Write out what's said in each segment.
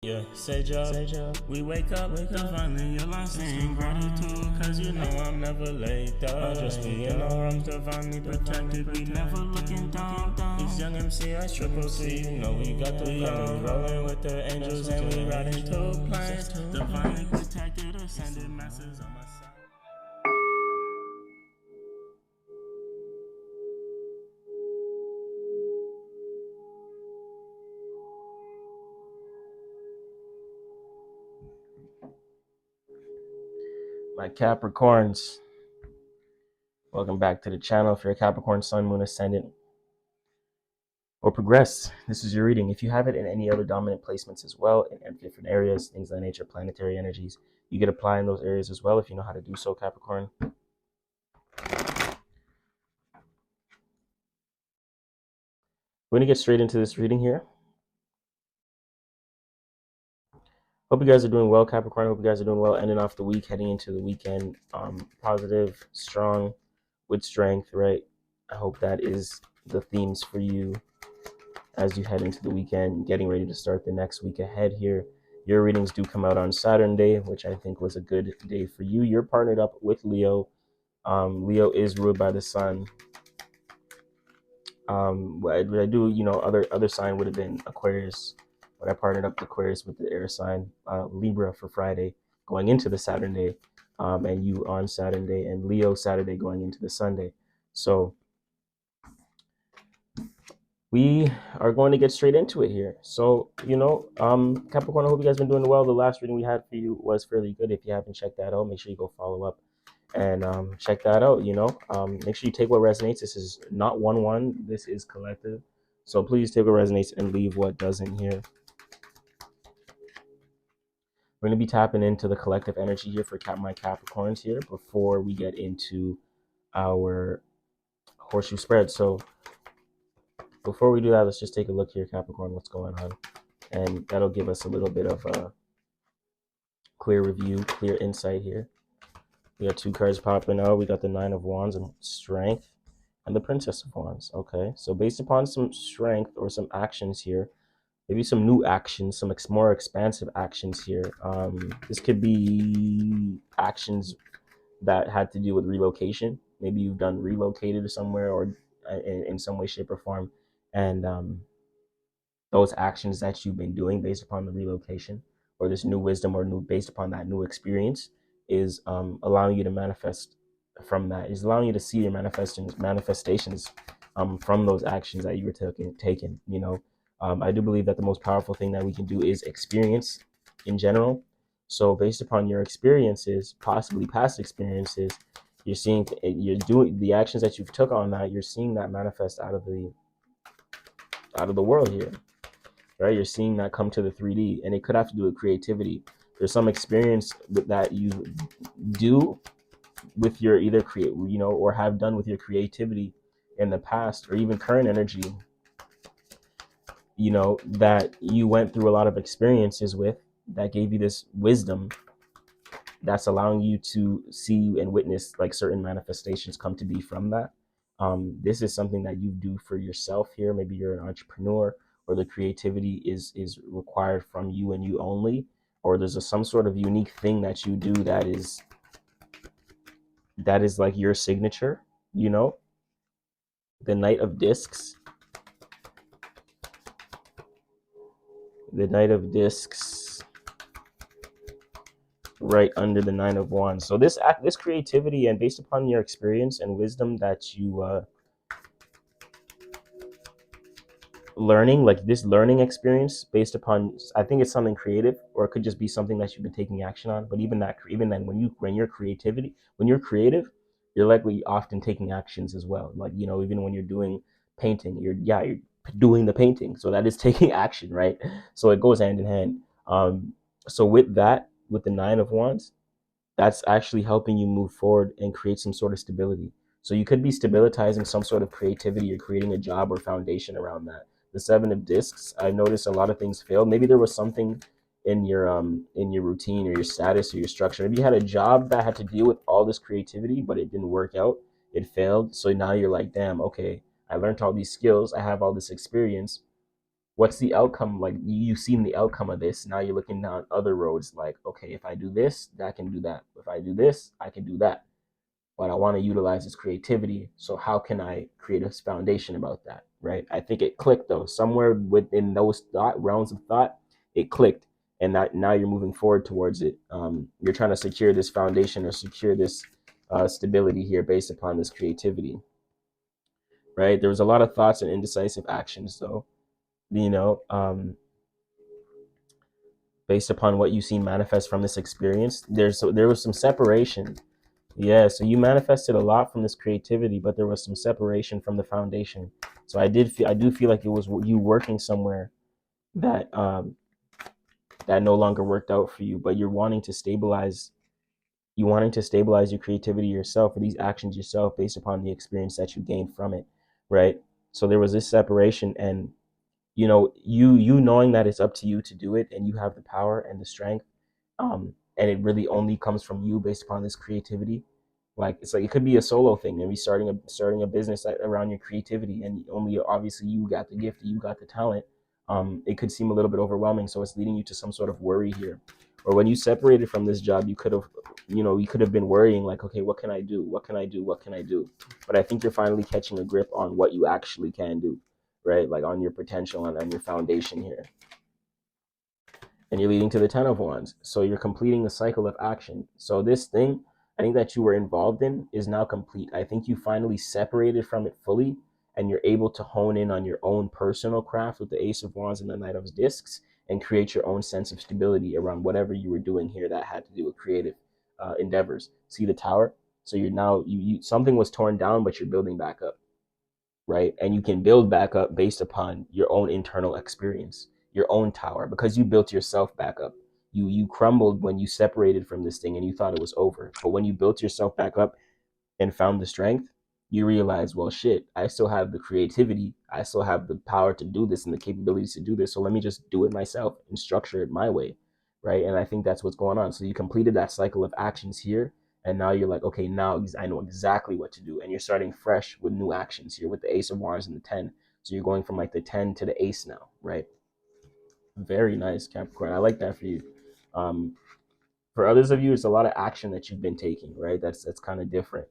Yeah, say job. We wake up divinely aligned, in gratitude, cause you know I'm never laid down. Just me in our arms, divinely protected, we never looking down. These young MC, I triple C, you know we got the young rolling with the angels and we riding two planes. Divinely protected, ascended masses on my side. My Capricorns, welcome back to the channel. If you're a Capricorn, Sun, Moon, Ascendant, or Progress, this is your reading. If you have it in any other dominant placements as well, in different areas, things of that nature, planetary energies, you could apply in those areas as well if you know how to do so, Capricorn. We're going to get straight into this reading here. Hope you guys are doing well, Capricorn. Hope you guys are doing well, ending off the week, heading into the weekend. Positive, strong, with strength, right? I hope that is the themes for you as you head into the weekend, getting ready to start the next week ahead here. Your readings do come out on Saturday, which I think was a good day for you. You're partnered up with Leo. Leo is ruled by the sun. What I do, other sign would have been Aquarius, but I partnered up Aquarius with the air sign, Libra for Friday going into the Saturday, and you on Saturday, and Leo Saturday going into the Sunday. So we are going to get straight into it here. So, Capricorn, I hope you guys been doing well. The last reading we had for you was fairly good. If you haven't checked that out, make sure you go follow up and check that out. Make sure you take what resonates. This is not 1-1. This is collective. So please take what resonates and leave what doesn't here. We're going to be tapping into the collective energy here for my Capricorns here before we get into our horseshoe spread. So before we do that, let's just take a look here, Capricorn, what's going on. And that'll give us a little bit of a clear review, clear insight here. We got two cards popping out. We got the Nine of Wands and Strength and the Princess of Wands. Okay, so based upon some strength or some actions here, maybe some new actions, some more expansive actions here. This could be actions that had to do with relocation. Maybe you've done relocated somewhere or in some way, shape, or form. And those actions that you've been doing based upon the relocation or this new wisdom or based upon that new experience is allowing you to manifest from that. Is allowing you to see your manifestations from those actions that you were taken. I do believe that the most powerful thing that we can do is experience in general. So based upon your experiences, possibly past experiences, you're doing the actions that you've took on that, you're seeing that manifest out of the world here, right? You're seeing that come to the 3D, and it could have to do with creativity. There's some experience that you do with your or have done with your creativity in the past, or even current energy, that you went through a lot of experiences with that gave you this wisdom that's allowing you to see and witness like certain manifestations come to be from that. This is something that you do for yourself here. Maybe you're an entrepreneur, or the creativity is required from you and you only, or there's some sort of unique thing that you do that is like your signature. The Knight of Discs. The Knight of Discs right under the Nine of Wands. So this creativity, and based upon your experience and wisdom that you learning, like this learning experience based upon, I think it's something creative, or it could just be something that you've been taking action on. But even then, when you're creative, you're likely often taking actions as well. Like, even when you're doing painting, you're doing the painting, so that is taking action, right? So it goes hand in hand. So with the Nine of Wands, that's actually helping you move forward and create some sort of stability. So you could be stabilizing some sort of creativity or creating a job or foundation around that. The Seven of Discs, I noticed a lot of things failed. Maybe there was something in your routine or your status or your structure. Maybe you had a job that had to deal with all this creativity, but it didn't work out. It failed. So now you're like, damn, okay, I learned all these skills. I have all this experience. what's the outcome? Like you've seen the outcome of this. Now you're looking down other roads. Like, okay, if I do this, that can do that. If I do this, I can do that. But I want to utilize this creativity. So how can I create a foundation about that? Right. I think it clicked though. Somewhere within those realms of thought, it clicked. And that now you're moving forward towards it. You're trying to secure this foundation or secure this stability here based upon this creativity. Right. There was a lot of thoughts and indecisive actions though. You know, based upon what you've seen manifest from this experience, there was some separation. Yeah, so you manifested a lot from this creativity, but there was some separation from the foundation. So I do feel like it was you working somewhere that that no longer worked out for you, but you're wanting to stabilize. You wanting to stabilize your creativity yourself or these actions yourself based upon the experience that you gained from it, right? So there was this separation, and you knowing that it's up to you to do it, and you have the power and the strength, and it really only comes from you based upon this creativity. Like it's like it could be a solo thing, maybe starting a business around your creativity, and only obviously you got the gift, you got the talent. It could seem a little bit overwhelming, so it's leading you to some sort of worry here. Or when you separated from this job, you could have been worrying like, okay, what can I do? What can I do? What can I do? But I think you're finally catching a grip on what you actually can do, right? Like on your potential and on your foundation here. And you're leading to the 10 of Wands. So you're completing the cycle of action. So this thing, I think that you were involved in is now complete. I think you finally separated from it fully, and you're able to hone in on your own personal craft with the Ace of Wands and the Knight of Discs and create your own sense of stability around whatever you were doing here that had to do with creative endeavors. See the Tower? So you're now, something was torn down, but you're building back up, right? And you can build back up based upon your own internal experience, your own tower, because you built yourself back up. You crumbled when you separated from this thing and you thought it was over. But when you built yourself back up and found the strength, you realize, well, shit, I still have the creativity. I still have the power to do this and the capabilities to do this. So let me just do it myself and structure it my way, right? And I think that's what's going on. So you completed that cycle of actions here. And now you're like, okay, now I know exactly what to do. And you're starting fresh with new actions here with the Ace of Wands and the 10. So you're going from like the 10 to the Ace now, right? Very nice, Capricorn. I like that for you. Um, for others of you, it's a lot of action that you've been taking, right? That's kind of different.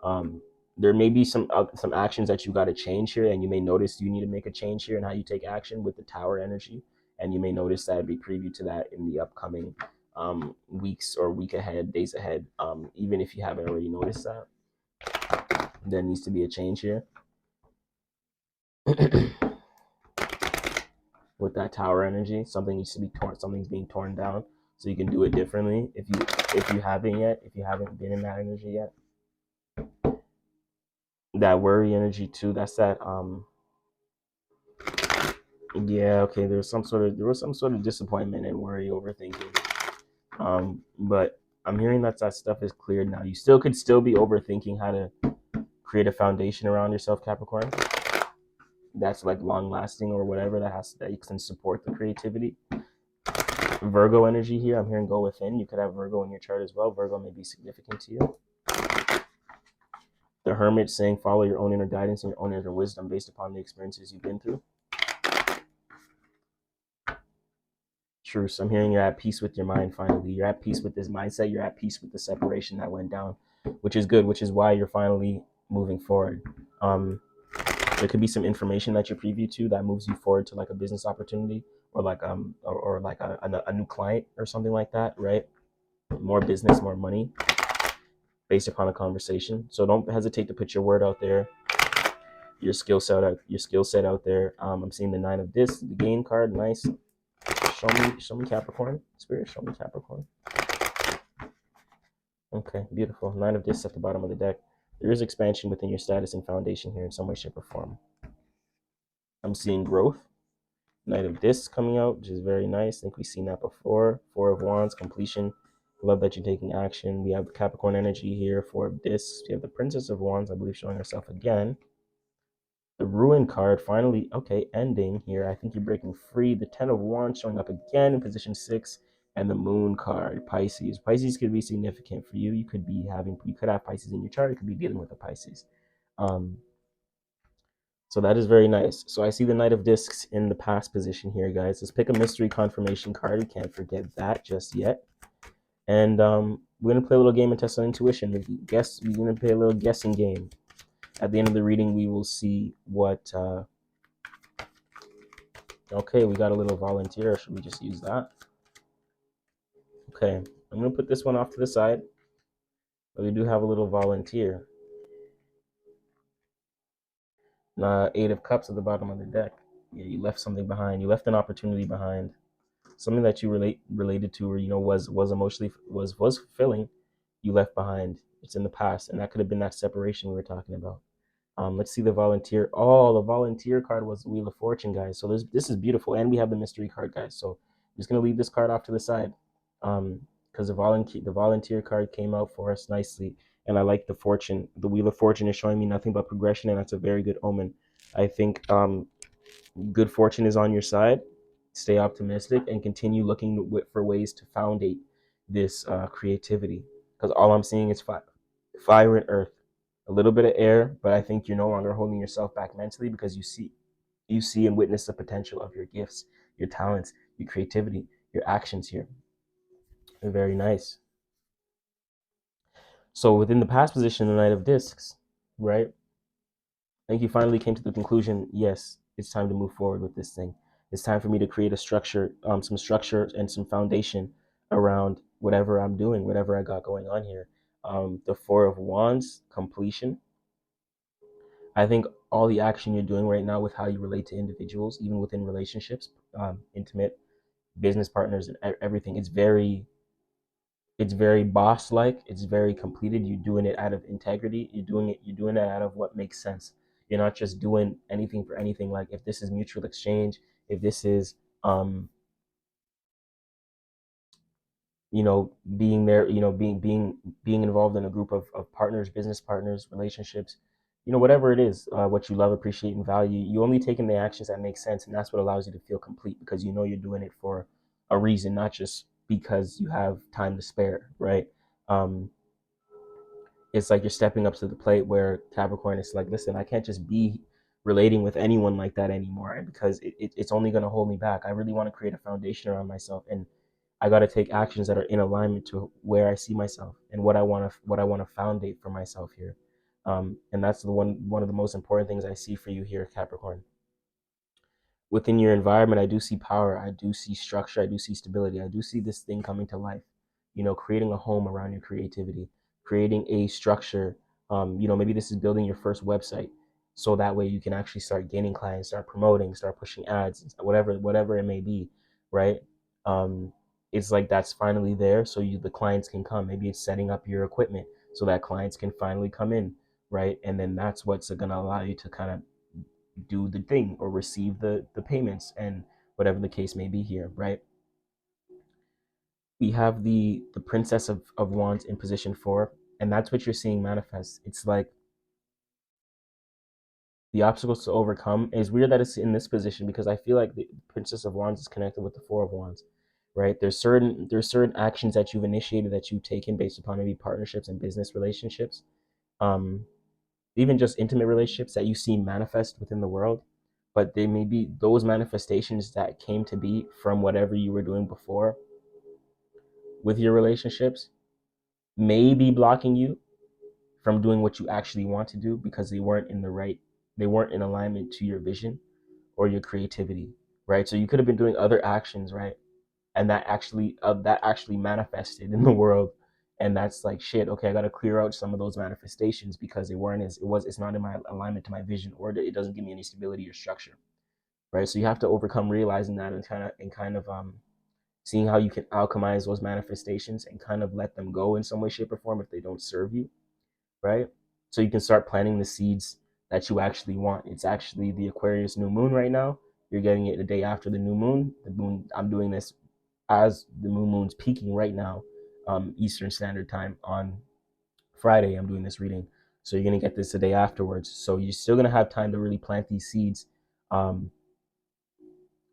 Um, there may be some actions that you got to change here, and you may notice you need to make a change here in how you take action with the Tower energy, and you may notice that be preview to that in the upcoming weeks or week ahead, days ahead. Even if you haven't already noticed that, there needs to be a change here. With that Tower energy, something needs to be torn. Something's being torn down, so you can do it differently. If you haven't yet, if you haven't been in that energy yet, that worry energy too. That's that. Yeah. Okay. There was some sort of disappointment and worry, overthinking. But I'm hearing that stuff is cleared now. You could still be overthinking how to create a foundation around yourself, Capricorn. That's like long lasting or whatever that you can support the creativity. Virgo energy here. I'm hearing go within. You could have Virgo in your chart as well. Virgo may be significant to you. The Hermit saying follow your own inner guidance and your own inner wisdom based upon the experiences you've been through. Truce. I'm hearing you're at peace with your mind finally. You're at peace with this mindset. You're at peace with the separation that went down, which is good, which is why you're finally moving forward. There could be some information that you're privy to that moves you forward to like a business opportunity or like or like a new client or something like that, right? More business, more money based upon a conversation. So don't hesitate to put your word out there, your skill set out there. I'm seeing the 9 of Discs, the Gain card, nice. Show me Capricorn. Spirit, show me Capricorn. Okay, beautiful. 9 of Discs at the bottom of the deck. There is expansion within your status and foundation here in some way, shape, or form. I'm seeing growth. Knight of Discs coming out, which is very nice. I think we've seen that before. 4 of Wands, completion. Love that you're taking action. We have the Capricorn energy here, 4 of Discs. We have the Princess of Wands, I believe, showing herself again. The Ruin card finally, okay, ending here. I think you're breaking free. The 10 of Wands showing up again in position 6. And the Moon card, Pisces. Pisces could be significant for you. You could have Pisces in your chart. You could be dealing with a Pisces. So that is very nice. So I see the Knight of Discs in the past position here, guys. Let's pick a mystery confirmation card. We can't forget that just yet. And we're gonna play a little game and test on intuition. We're gonna play a little guessing game. At the end of the reading, we will see what. Okay, we got a little volunteer. Should we just use that? Okay, I'm gonna put this one off to the side. But we do have a little volunteer. Eight of Cups at the bottom of the deck. Yeah, you left something behind. You left an opportunity behind. Something that you related to, or was emotionally was fulfilling. You left behind. It's in the past, and that could have been that separation we were talking about. Let's see the volunteer. Oh, the volunteer card was the Wheel of Fortune, guys. So this is beautiful, and we have the mystery card, guys. So I'm just gonna leave this card off to the side, because the volunteer card came out for us nicely, and I like the fortune. The Wheel of Fortune is showing me nothing but progression, and that's a very good omen. I think good fortune is on your side. Stay optimistic and continue looking for ways to foundate this creativity, because all I'm seeing is fire and earth, a little bit of air, but I think you're no longer holding yourself back mentally, because you see and witness the potential of your gifts, your talents, your creativity, your actions here. They're very nice. So within the past position, the Knight of Discs, right? I think you finally came to the conclusion, yes, it's time to move forward with this thing. It's time for me to create a structure, some structure and some foundation around whatever I'm doing, whatever I got going on here. The Four of Wands, completion. I think all the action you're doing right now with how you relate to individuals, even within relationships, intimate business partners, and everything, it's very boss like. It's very completed. You're doing it out of integrity. You're doing it out of what makes sense. You're not just doing anything for anything. Like, if this is mutual exchange, if this is being there, being involved in a group of partners, business partners, relationships, whatever it is, what you love, appreciate, and value, you only take in the actions that make sense, and that's what allows you to feel complete, because you're doing it for a reason, not just because you have time to spare, right? um it's like you're stepping up to the plate, where Capricorn is like, listen, I can't just be relating with anyone like that anymore, because it's only going to hold me back. I really want to create a foundation around myself, and I got to take actions that are in alignment to where I see myself and what I want to foundate for myself here. And that's the one of the most important things I see for you here, Capricorn. Within your environment, I do see power, I do see structure, I do see stability, I do see this thing coming to life. Creating a home around your creativity, creating a structure. Maybe this is building your first website, so that way you can actually start gaining clients, start promoting, start pushing ads, whatever it may be, right? It's like that's finally there, so the clients can come. Maybe it's setting up your equipment so that clients can finally come in, right? And then that's what's going to allow you to kind of do the thing, or receive the payments, and whatever the case may be here, right? We have the Princess of Wands in position 4, and that's what you're seeing manifest. It's like the obstacles to overcome. Is weird that it's in this position, because I feel like the Princess of Wands is connected with the Four of Wands, right? There's certain actions that you've initiated, that you've taken based upon maybe partnerships and business relationships, um, even just intimate relationships that you see manifest within the world. But they may be those manifestations that came to be from whatever you were doing before with your relationships, may be blocking you from doing what you actually want to do, because they weren't in alignment to your vision or your creativity, right? So you could have been doing other actions, right? And that actually manifested in the world, and that's like, shit, okay, I got to clear out some of those manifestations, because it's not in my alignment to my vision, or it doesn't give me any stability or structure, right? So you have to overcome realizing that, and kind of seeing how you can alchemize those manifestations, and kind of let them go in some way, shape, or form if they don't serve you, right? So you can start planting the seeds that you actually want. It's actually the Aquarius new moon right now. You're getting it the day after the new moon. I'm doing this as the moon's peaking right now, Eastern Standard Time on Friday. I'm doing this reading, so you're gonna get this the day afterwards. So you're still gonna have time to really plant these seeds, um,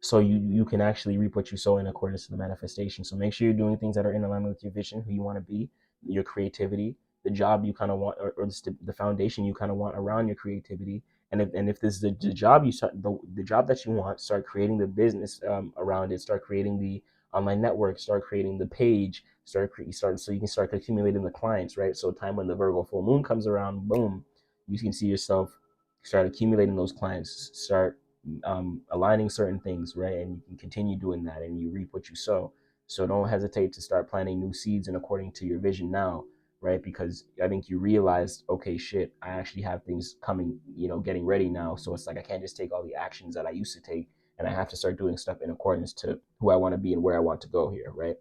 so you can actually reap what you sow in accordance to the manifestation. So make sure you're doing things that are in alignment with your vision, who you want to be, your creativity, the job you kind of want, or the foundation you kind of want around your creativity, if this is the job you start, the job that you want, start creating the business around it, start creating the online network, start creating the page, start so you can start accumulating the clients, right? So time when the Virgo full moon comes around, boom, you can see yourself start accumulating those clients, start aligning certain things, right? And you can continue doing that, and you reap what you sow. So don't hesitate to start planting new seeds and according to your vision now, right? Because I think you realized, okay, shit, I actually have things coming, getting ready now. So it's like I can't just take all the actions that I used to take, and I have to start doing stuff in accordance to who I want to be and where I want to go here, right?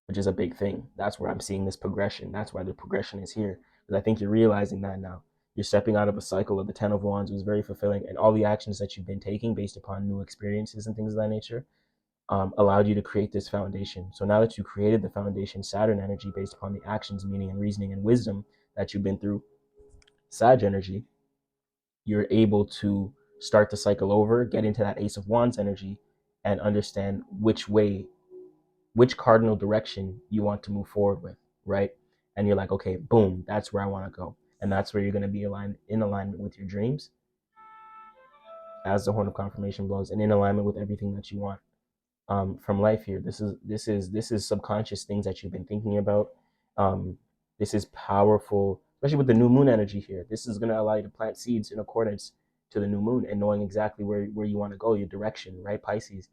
Which is a big thing. That's where I'm seeing this progression. That's why the progression is here. Because I think you're realizing that now. You're stepping out of a cycle of the Ten of Wands. It was very fulfilling. And all the actions that you've been taking based upon new experiences and things of that nature allowed you to create this foundation. So now that you created the foundation, Saturn energy, based upon the actions, meaning, and reasoning and wisdom that you've been through, Sag energy, you're able to start the cycle over, get into that Ace of Wands energy, and understand which cardinal direction you want to move forward with, right? And you're like, okay, boom, that's where I want to go. And that's where you're going to be in alignment with your dreams as the horn of confirmation blows, and in alignment with everything that you want from life here. This is subconscious things that you've been thinking about. This is powerful, especially with the new moon energy here. This is going to allow you to plant seeds in accordance to the new moon and knowing exactly where you want to go, your direction, right, Pisces?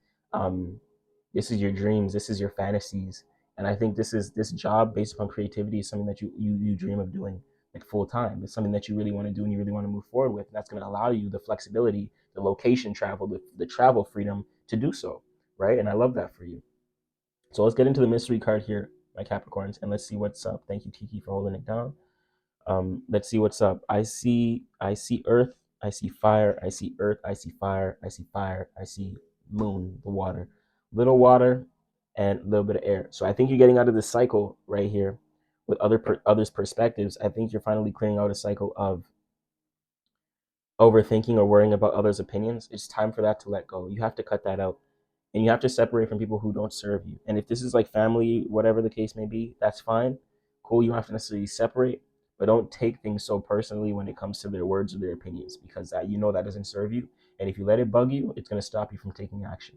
This is your dreams. This is your fantasies. And I think this job based upon creativity is something that you dream of doing like full time. It's something that you really want to do and you really want to move forward with. And that's going to allow you the flexibility, the location travel, the travel freedom to do so, right? And I love that for you. So let's get into the mystery card here, my Capricorns, and let's see what's up. Thank you, Tiki, for holding it down. Let's see what's up. I see earth, I see fire, I see earth, I see fire, I see fire, I see moon, the water. Little water and a little bit of air. So I think you're getting out of this cycle right here with others' perspectives. I think you're finally clearing out a cycle of overthinking or worrying about others' opinions. It's time for that to let go. You have to cut that out. And you have to separate from people who don't serve you. And if this is like family, whatever the case may be, that's fine. Cool, you don't have to necessarily separate, but don't take things so personally when it comes to their words or their opinions, because that that doesn't serve you. And if you let it bug you, it's going to stop you from taking action.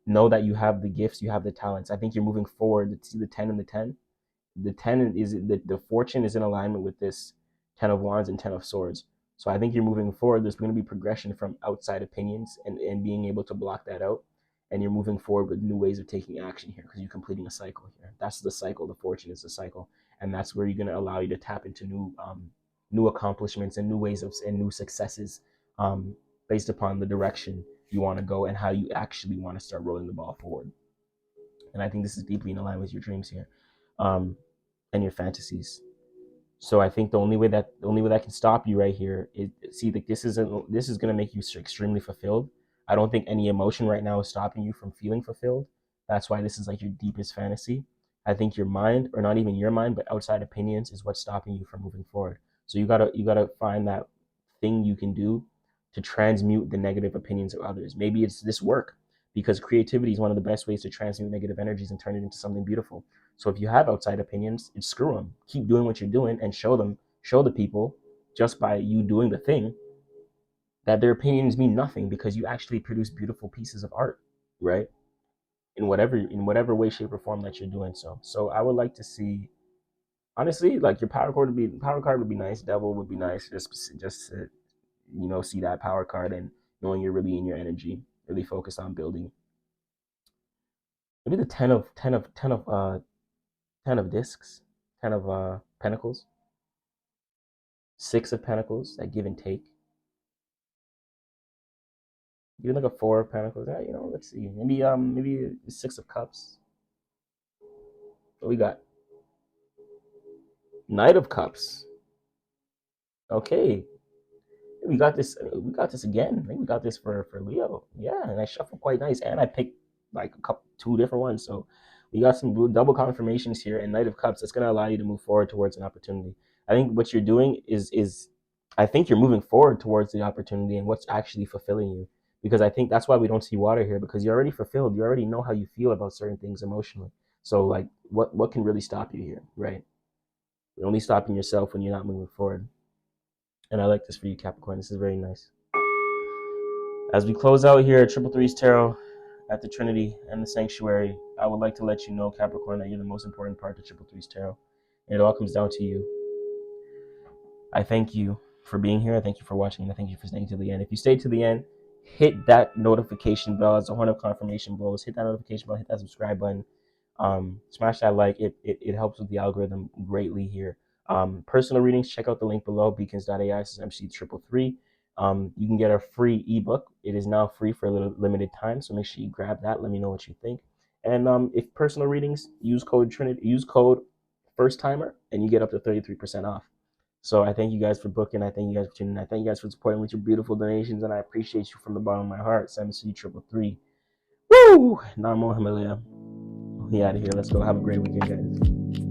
Know that you have the gifts, you have the talents. I think you're moving forward. See the 10 and the 10. The 10 is the fortune is in alignment with this 10 of Wands and 10 of Swords. So I think you're moving forward. There's going to be progression from outside opinions and being able to block that out. And you're moving forward with new ways of taking action here because you're completing a cycle here. That's the cycle. The fortune is the cycle. And that's where you're going to allow you to tap into new accomplishments and new ways of and new successes based upon the direction you want to go and how you actually want to start rolling the ball forward. And I think this is deeply in line with your dreams here and your fantasies. So I think the only way that can stop you right here is see that this is going to make you extremely fulfilled. I don't think any emotion right now is stopping you from feeling fulfilled. That's why this is like your deepest fantasy. I think your mind, or not even your mind, but outside opinions is what's stopping you from moving forward. So you gotta find that thing you can do to transmute the negative opinions of others. Maybe it's this work, because creativity is one of the best ways to transmute negative energies and turn it into something beautiful. So if you have outside opinions, screw them. Keep doing what you're doing and show the people, just by you doing the thing, that their opinions mean nothing, because you actually produce beautiful pieces of art, right? In whatever way, shape, or form that you're doing so. So I would like to see, honestly, like your power card would be nice. Devil would be nice. Just to, see that power card and knowing you're really in your energy, really focused on building. Maybe the 10 of discs, 10 of pentacles, 6 of pentacles, that give and take. Even like a 4 of pentacles. Let's see. Maybe 6 of cups. What we got? Knight of cups. Okay. We got this. We got this again. I think we got this for Leo. Yeah, and I shuffled quite nice, and I picked like two different ones. So we got some double confirmations here. And Knight of Cups, that's gonna allow you to move forward towards an opportunity. I think what you're doing is I think you're moving forward towards the opportunity and what's actually fulfilling you. Because I think that's why we don't see water here, because you're already fulfilled. You already know how you feel about certain things emotionally. So like, what can really stop you here, right? You're only stopping yourself when you're not moving forward. And I like this for you, Capricorn. This is very nice. As we close out here at Triple Threes Tarot at the Trinity and the Sanctuary, I would like to let you know, Capricorn, that you're the most important part of Triple Threes Tarot. And it all comes down to you. I thank you for being here. I thank you for watching. And I thank you for staying to the end. If you stayed to the end, hit that notification bell as the horn of confirmation blows. Hit that notification bell. Hit that subscribe button. Smash that like. It helps with the algorithm greatly here. Personal readings, check out the link below, beacons.ai/MC333. You can get a free ebook. It is now free for a little limited time, so make sure you grab that. Let me know what you think. And if personal readings, use code Trinity, use code First Timer, and you get up to 33% off. So I thank you guys for booking. I thank you guys for tuning in. I thank you guys for supporting with your beautiful donations, and I appreciate you from the bottom of my heart. 7C333. Woo! Namo Himalaya. We out of here. Let's go. Have a great weekend, guys.